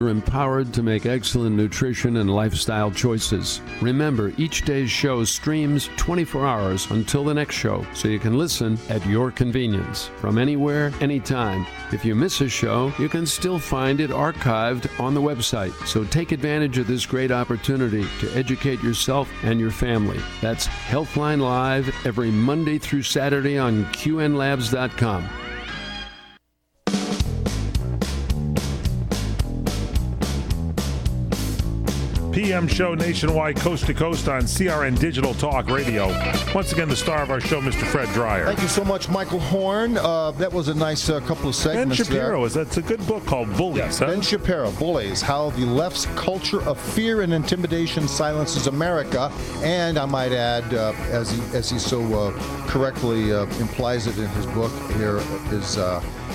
You're empowered to make excellent nutrition and lifestyle choices. Remember, each day's show streams 24 hours until the next show, so you can listen at your convenience from anywhere, anytime. If you miss a show, you can still find it archived on the website. So take advantage of this great opportunity to educate yourself and your family. That's Healthline Live every Monday through Saturday on QNLabs.com. PM show nationwide, coast to coast on CRN Digital Talk Radio. Once again, the star of our show, Mr. Fred Dreyer. Thank you so much, Michael Horn. That was a nice couple of segments. Ben Shapiro, that's a good book called Bullies. Yeah, Ben Shapiro, Bullies, How the Left's Culture of Fear and Intimidation Silences America. And I might add, as he so correctly implies it in his book here, is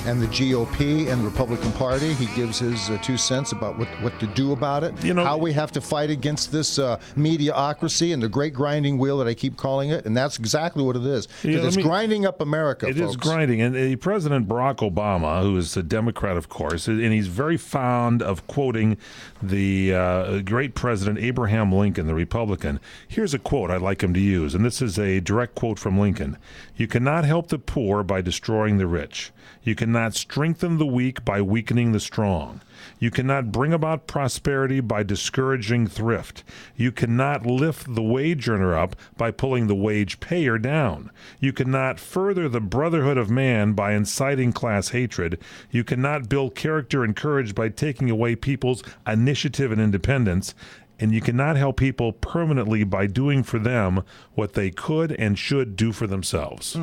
and the GOP and the Republican Party. He gives his 2 cents about what to do about it, how we have to fight against this mediocrity and the great grinding wheel that I keep calling it, and that's exactly what it is. It's grinding up America, folks. It is grinding, and President Barack Obama, who is a Democrat, of course, and he's very fond of quoting the great President Abraham Lincoln, the Republican. Here's a quote I'd like him to use, and this is a direct quote from Lincoln. "You cannot help the poor by destroying the rich. You cannot strengthen the weak by weakening the strong. You cannot bring about prosperity by discouraging thrift. You cannot lift the wage earner up by pulling the wage payer down. You cannot further the brotherhood of man by inciting class hatred. You cannot build character and courage by taking away people's initiative and independence. And you cannot help people permanently by doing for them what they could and should do for themselves."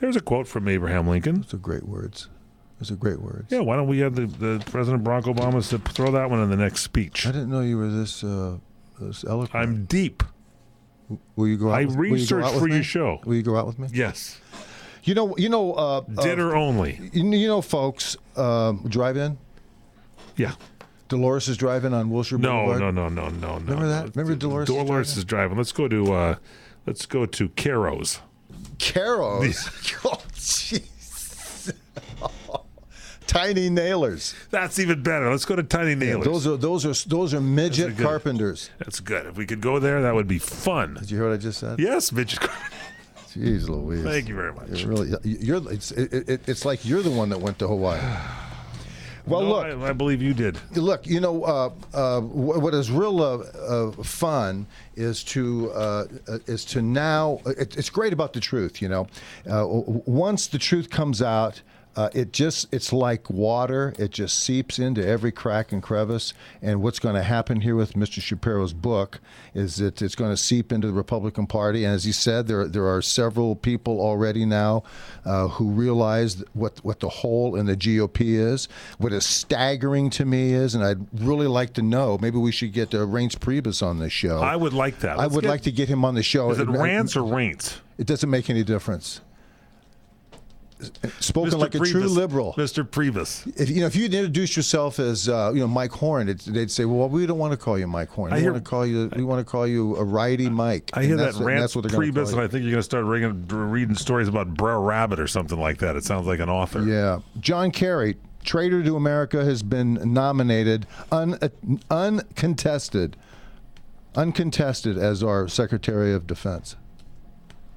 There's a quote from Abraham Lincoln. Those are great words. Yeah, why don't we have the President Barack Obama to throw that one in the next speech? I didn't know you were this eloquent. I'm deep. Will you go out? I researched for your show. Will you go out with me? Yes. Dinner only. Folks, drive-in? Yeah. Dolores' Drive-In on Wilshire Boulevard? No. Remember that? Remember Dolores' Dolores' Drive-In. Let's go to Caro's. Caro's? Oh, jeez. Tiny Nailers. That's even better. Let's go to Tiny Nailers. Yeah, those are midget carpenters. That's good. If we could go there, that would be fun. Did you hear what I just said? Yes, midget carpenters. Jeez Louise. Thank you very much. It's like you're the one that went to Hawaii. Well, no, look. I believe you did. Look, what is real fun is to now. It's great about the truth. Once the truth comes out, it's like water. It just seeps into every crack and crevice. And what's going to happen here with Mr. Shapiro's book is that it's going to seep into the Republican Party. And as he said, there are several people already now who realize what the hole in the GOP is. What is staggering to me is, and I'd really like to know, maybe we should get Reince Priebus on this show. I would like that. I would like to get him on the show. Is it Rance or Reince? It doesn't make any difference. Spoken Mr. like a true liberal, Mr. Priebus. If you introduce yourself as Mike Horn, they'd say, "Well, we don't want to call you Mike Horn. We want to call you a righty Mike." I hear that Rance Priebus, and I think you're going to start reading stories about Brer Rabbit or something like that. It sounds like an author. Yeah, John Kerry, traitor to America, has been nominated uncontested as our Secretary of Defense.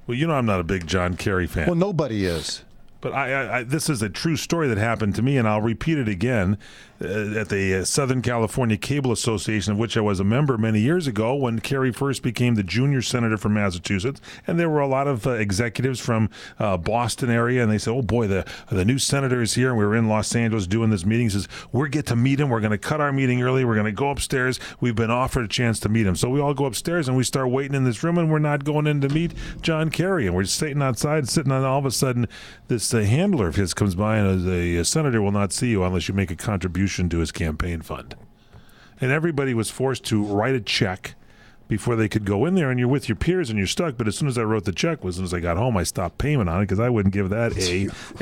Well, I'm not a big John Kerry fan. Well, nobody is. But this is a true story that happened to me, and I'll repeat it again. At the Southern California Cable Association, of which I was a member many years ago when Kerry first became the junior senator from Massachusetts. And there were a lot of executives from Boston area, and they said, "Oh boy, the new senator is here." And we were in Los Angeles doing this meeting. He says, "We get to meet him. We're going to cut our meeting early. We're going to go upstairs. We've been offered a chance to meet him." So we all go upstairs and we start waiting in this room, and we're not going in to meet John Kerry. And we're sitting outside, and all of a sudden this handler of his comes by, and the senator will not see you unless you make a contribution to his campaign fund. And everybody was forced to write a check before they could go in there, and you're with your peers and you're stuck. But as soon as I wrote the check, as soon as I got home, I stopped payment on it because I wouldn't give that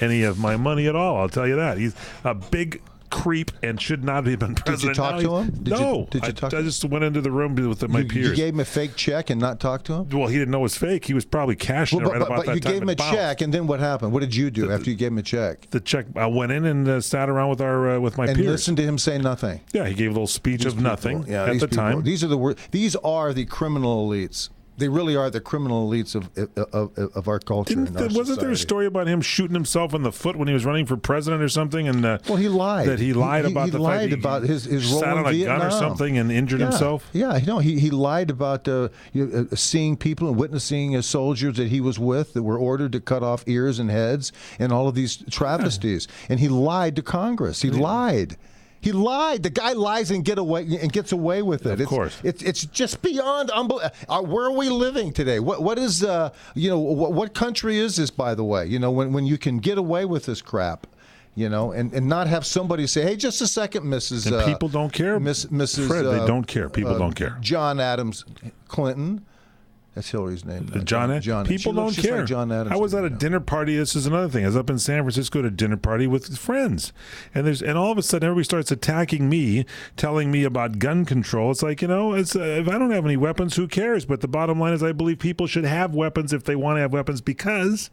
any of my money at all. I'll tell you that. He's a big creep and should not have been president. Did you talk to him? Did you talk to him? I just went into the room with my peers. You gave him a fake check and not talk to him? Well, he didn't know it was fake. He was probably cashing it right about that time. But you gave him a check, and then what happened? What did you do after you gave him a check? The check. I went in and sat around with my peers. And listened to him say nothing. Yeah, he gave a little speech of nothing at the time. These are the criminal elites. They really are the criminal elites of our culture. Wasn't there a story about him shooting himself in the foot when he was running for president or something? And well, he lied. That he lied about the fact about his role sat in on a Vietnam. gun or something and injured himself. Yeah, he lied about seeing people and witnessing soldiers that he was with that were ordered to cut off ears and heads and all of these travesties. And he lied to Congress. He lied. He lied. The guy lies and gets away with it. Of course, it's just beyond unbelievable. Where are we living today? What is what country is this? By the way, when you can get away with this crap, and not have somebody say, "Hey, just a second, Mrs." And people don't care, Mrs. Fred, they don't care. People don't care. John Adams Clinton. That's Hillary's name. John. People don't care. Like John Adams. I was at a dinner party. This is another thing. I was up in San Francisco at a dinner party with friends, and all of a sudden everybody starts attacking me, telling me about gun control. It's like, if I don't have any weapons, who cares? But the bottom line is, I believe people should have weapons if they want to have weapons because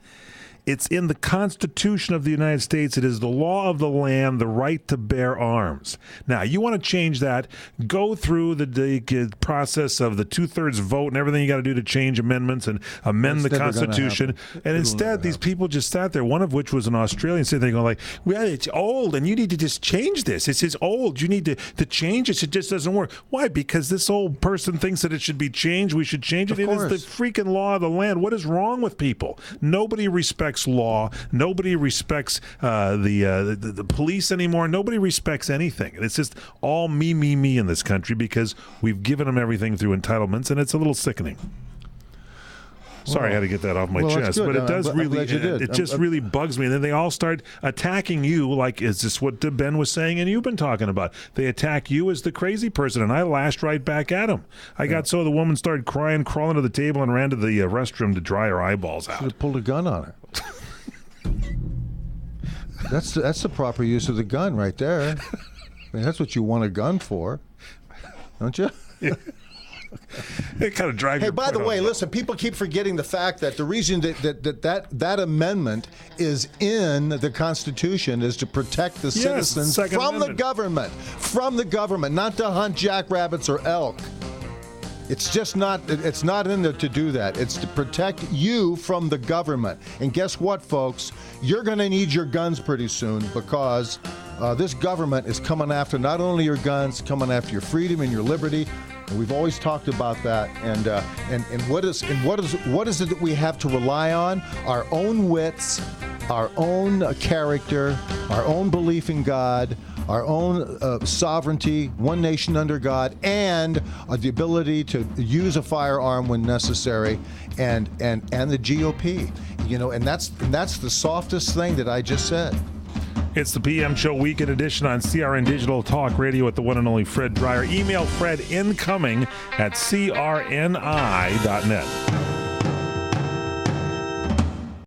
it's in the Constitution of the United States. It is the law of the land, the right to bear arms. Now, you want to change that, go through the process of the 2/3 vote and everything you got to do to change amendments and amend the Constitution. And instead, these people just sat there, one of which was an Australian, sitting there going like, well, it's old, and you need to just change this. It says old. You need to change this. It just doesn't work. Why? Because this old person thinks that it should be changed. We should change it. It is the freaking law of the land. What is wrong with people? Nobody respects law. Nobody respects the police anymore. Nobody respects anything. It's just all me in this country because we've given them everything through entitlements, and it's a little sickening. Sorry, I had to get that off my chest, but it does really bugs me. And then they all start attacking you like, is this what Ben was saying and you've been talking about? They attack you as the crazy person, and I lashed right back at him. I got so the woman started crying, crawling to the table, and ran to the restroom to dry her eyeballs out. Should have pulled a gun on her. That's the proper use of the gun right there. I mean, that's what you want a gun for, don't you? Yeah. It kind of drives. Hey, by the way, listen. People keep forgetting the fact that the reason that amendment is in the Constitution is to protect the citizens from the government, not to hunt jackrabbits or elk. It's just not. It's not in there to do that. It's to protect you from the government. And guess what, folks? You're going to need your guns pretty soon because this government is coming after not only your guns, coming after your freedom and your liberty. And we've always talked about that. And what is it that we have to rely on? Our own wits, our own character, our own belief in God, our own sovereignty, one nation under God, and the ability to use a firearm when necessary, and the GOP. And that's the softest thing that I just said. It's the PM Show Weekend Edition on CRN Digital Talk Radio with the one and only Fred Dryer. Email Fred incoming at crni.net.